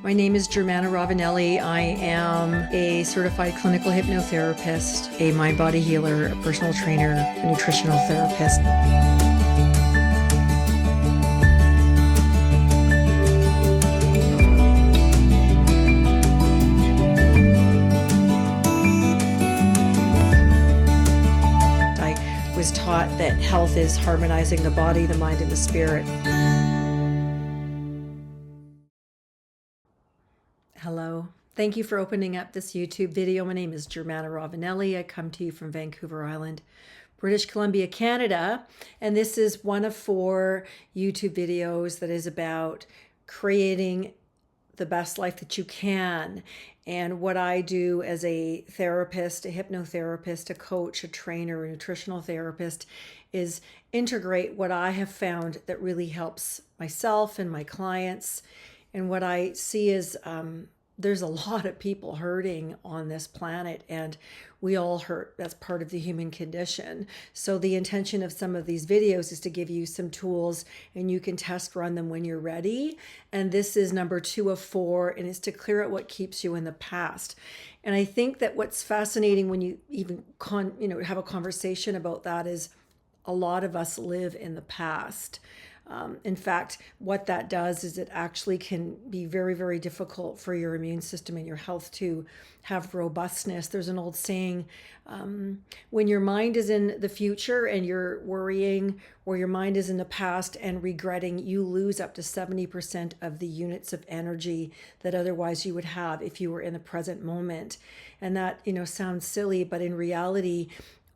My name is Germana Ravanelli. I am a certified clinical hypnotherapist, a mind-body healer, a personal trainer, a nutritional therapist. I was taught that health is harmonizing the body, the mind, and the spirit. Hello. Thank you for opening up this YouTube video. My name is Germana Ravanelli. I come to you from Vancouver Island, British Columbia, Canada. And this is one of 4 YouTube videos that is about creating the best life that you can. And what I do as a therapist, a hypnotherapist, a coach, a trainer, a nutritional therapist is integrate what I have found that really helps myself and my clients. And what I see is there's a lot of people hurting on this planet, and we all hurt. That's part of the human condition. So the intention of some of these videos is to give you some tools, and you can test run them when you're ready. And this is number 2 of 4, and it's to clear out what keeps you in the past. And I think that what's fascinating when you even have a conversation about that is a lot of us live in the past. In fact, what that does is it actually can be very, very difficult for your immune system and your health to have robustness. There's an old saying, when your mind is in the future and you're worrying, or your mind is in the past and regretting, you lose up to 70% of the units of energy that otherwise you would have if you were in the present moment. And that, sounds silly, but in reality,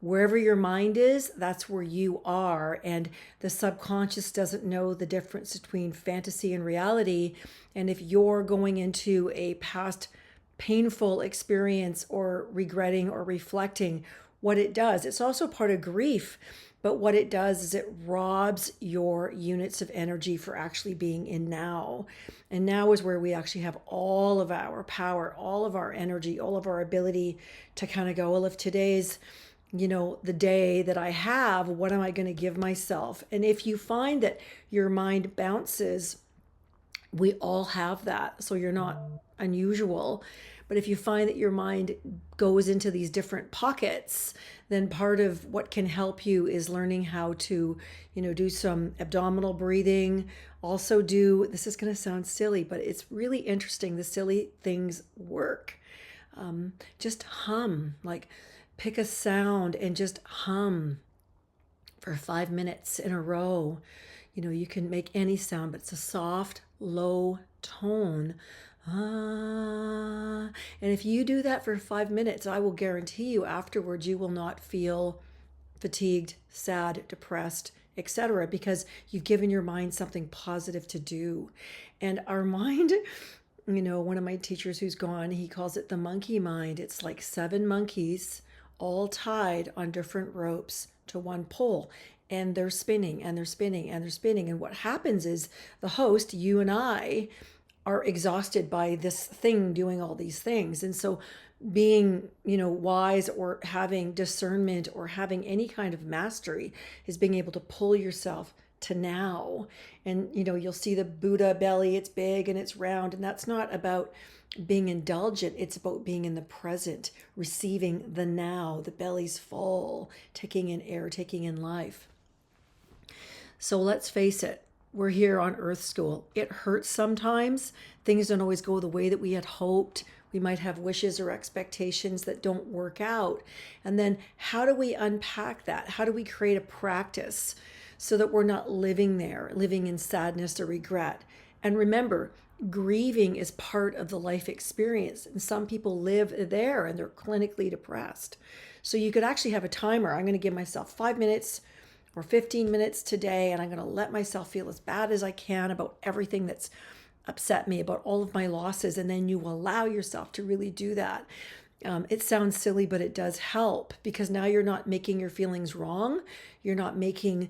wherever your mind is, that's where you are. And the subconscious doesn't know the difference between fantasy and reality. And if you're going into a past painful experience or regretting or reflecting, what it does, it's also part of grief. But what it does is it robs your units of energy for actually being in now. And now is where we actually have all of our power, all of our energy, all of our ability to kind of go, well, if today's the day that I have, what am I going to give myself? And if you find that your mind bounces, we all have that. So you're not unusual. But if you find that your mind goes into these different pockets, then part of what can help you is learning how to, do some abdominal breathing. Also this is going to sound silly, but it's really interesting. The silly things work. Just hum, pick a sound and just hum for 5 minutes in a row. You can make any sound, but it's a soft, low tone. Ah. And if you do that for 5 minutes, I will guarantee you afterwards you will not feel fatigued, sad, depressed, etc., because you've given your mind something positive to do. And our mind, one of my teachers who's gone, he calls it the monkey mind. It's like 7 monkeys all tied on different ropes to one pole, and they're spinning and they're spinning and they're spinning. And what happens is the host, you and I, are exhausted by this thing doing all these things. And so being, wise or having discernment or having any kind of mastery is being able to pull yourself to now. And, you'll see the Buddha belly, it's big and it's round. And that's not about being indulgent. It's about being in the present, receiving the now. The belly's full, taking in air, taking in life. So let's face it, we're here on Earth School. It hurts sometimes. Things don't always go the way that we had hoped. We might have wishes or expectations that don't work out. And then how do we unpack that? How do we create a practice so that we're not living in sadness or regret? And remember, grieving is part of the life experience. And some people live there and they're clinically depressed. So you could actually have a timer. I'm going to give myself 5 minutes or 15 minutes today, and I'm going to let myself feel as bad as I can about everything that's upset me, about all of my losses. And then you allow yourself to really do that. It sounds silly, but it does help, because now you're not making your feelings wrong. You're not making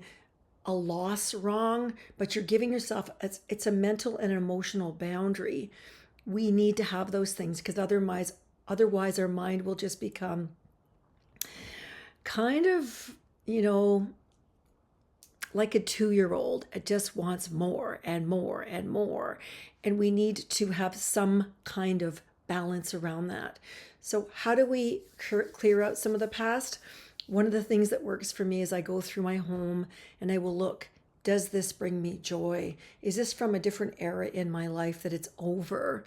a loss wrong, but you're giving yourself, it's a mental and emotional boundary. We need to have those things, because otherwise our mind will just become kind of, like a 2-year-old. It just wants more and more and more. And we need to have some kind of balance around that. So, how do we clear out some of the past? One of the things that works for me is I go through my home and I will look, does this bring me joy? Is this from a different era in my life that it's over?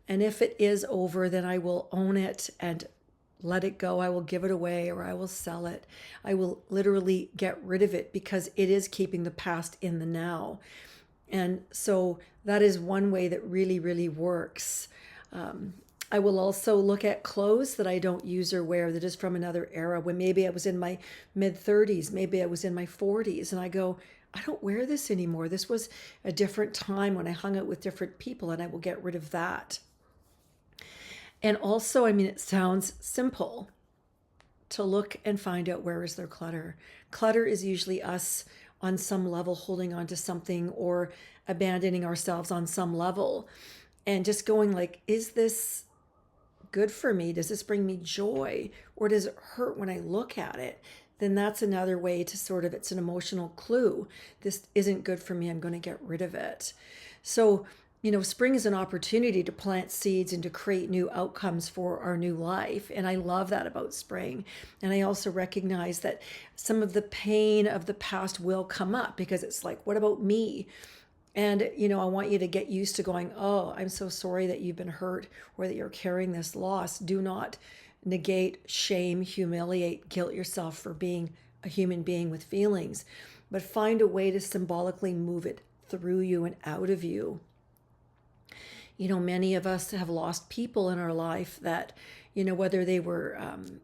And if it is over, then I will own it and let it go. I will give it away or I will sell it. I will literally get rid of it because it is keeping the past in the now. And so that is one way that really, really works. I will also look at clothes that I don't use or wear that is from another era, when maybe I was in my mid 30s, maybe I was in my 40s, and I go, I don't wear this anymore. This was a different time when I hung out with different people, and I will get rid of that. And also, I mean, it sounds simple to look and find out where is their clutter. Clutter is usually us on some level holding on to something or abandoning ourselves on some level and just going like, is this good for me? Does this bring me joy? Or does it hurt when I look at it? Then that's another way to sort of, it's an emotional clue. This isn't good for me. I'm going to get rid of it. So, spring is an opportunity to plant seeds and to create new outcomes for our new life. And I love that about spring. And I also recognize that some of the pain of the past will come up because it's like, what about me? And, I want you to get used to going, oh, I'm so sorry that you've been hurt or that you're carrying this loss. Do not negate, shame, humiliate, guilt yourself for being a human being with feelings, but find a way to symbolically move it through you and out of you. Many of us have lost people in our life that, whether they were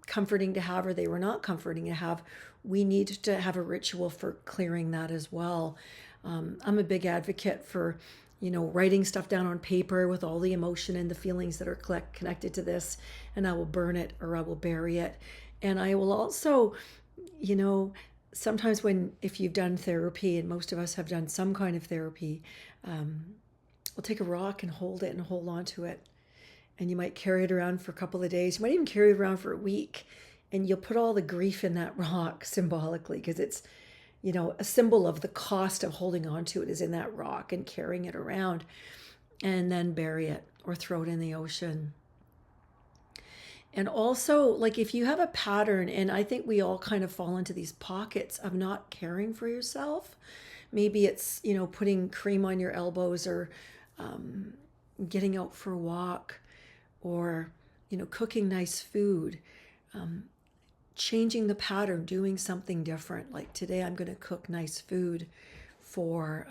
comforting to have or they were not comforting to have, we need to have a ritual for clearing that as well. I'm a big advocate for, writing stuff down on paper with all the emotion and the feelings that are connected to this, and I will burn it or I will bury it. And I will also, sometimes if you've done therapy, and most of us have done some kind of therapy, we'll take a rock and hold it and hold on to it. And you might carry it around for a couple of days. You might even carry it around for a week. And you'll put all the grief in that rock symbolically because it's, a symbol of the cost of holding on to it is in that rock and carrying it around. And then bury it or throw it in the ocean. And also, like if you have a pattern, and I think we all kind of fall into these pockets of not caring for yourself. Maybe it's, putting cream on your elbows or getting out for a walk or, cooking nice food, changing the pattern, doing something different. Like today, I'm going to cook nice food for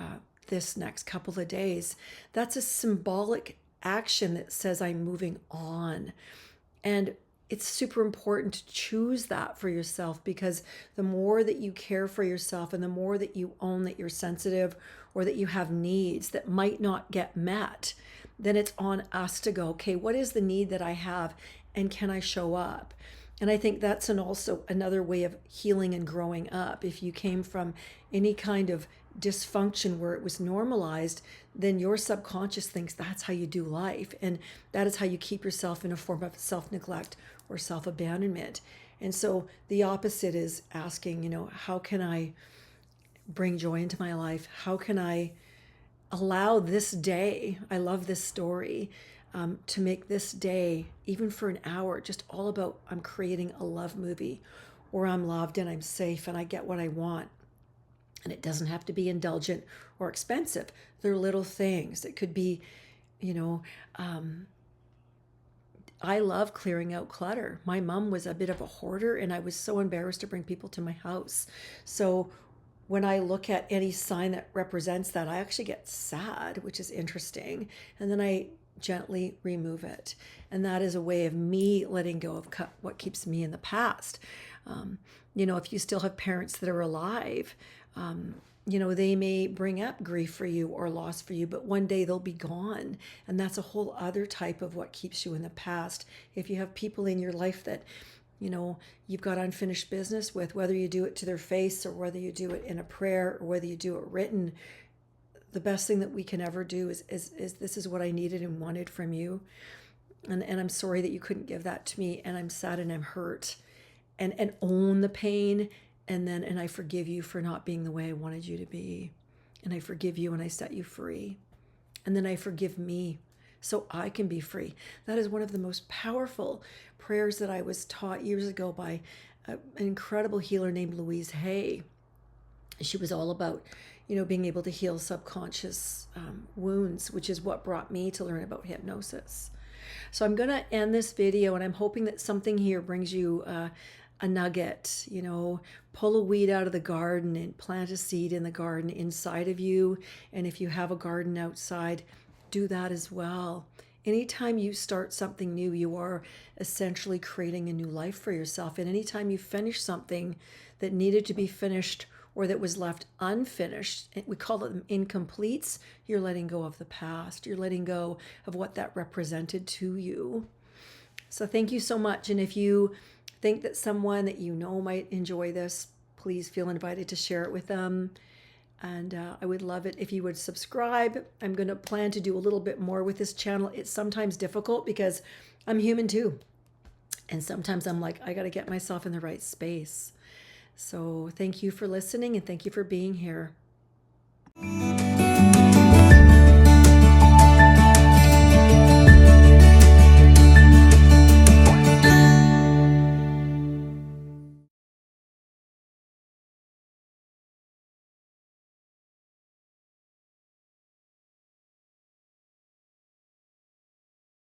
this next couple of days. That's a symbolic action that says I'm moving on. And it's super important to choose that for yourself, because the more that you care for yourself and the more that you own that you're sensitive or that you have needs that might not get met, then it's on us to go, okay, what is the need that I have and can I show up? And I think that's also another way of healing and growing up. If you came from any kind of dysfunction where it was normalized, then your subconscious thinks that's how you do life. And that is how you keep yourself in a form of self-neglect or self-abandonment. And so the opposite is asking, how can I bring joy into my life? How can I allow this day, I love this story, to make this day, even for an hour, just all about I'm creating a love movie where I'm loved and I'm safe and I get what I want. And it doesn't have to be indulgent or expensive. They're little things. It could be, I love clearing out clutter. My mom was a bit of a hoarder and I was so embarrassed to bring people to my house. So when I look at any sign that represents that, I actually get sad, which is interesting. And then I gently remove it. And that is a way of me letting go of what keeps me in the past. If you still have parents that are alive, they may bring up grief for you or loss for you, but one day they'll be gone. And that's a whole other type of what keeps you in the past. If you have people in your life that, you've got unfinished business with, whether you do it to their face or whether you do it in a prayer or whether you do it written, the best thing that we can ever do is this is what I needed and wanted from you. And I'm sorry that you couldn't give that to me. And I'm sad and I'm hurt. And own the pain and I forgive you for not being the way I wanted you to be. And I forgive you and I set you free. And then I forgive me so I can be free. That is one of the most powerful prayers that I was taught years ago by an incredible healer named Louise Hay. She was all about, being able to heal subconscious wounds, which is what brought me to learn about hypnosis. So I'm going to end this video, and I'm hoping that something here brings you a nugget. Pull a weed out of the garden and plant a seed in the garden inside of you. And if you have a garden outside, do that as well. Anytime you start something new, you are essentially creating a new life for yourself. And anytime you finish something that needed to be finished or that was left unfinished, we call them incompletes, you're letting go of the past. You're letting go of what that represented to you. So thank you so much. And if you think that someone that you know might enjoy this, please feel invited to share it with them. And I would love it if you would subscribe. I'm going to plan to do a little bit more with this channel. It's sometimes difficult because I'm human too. And sometimes I'm like, I got to get myself in the right space. So thank you for listening and thank you for being here.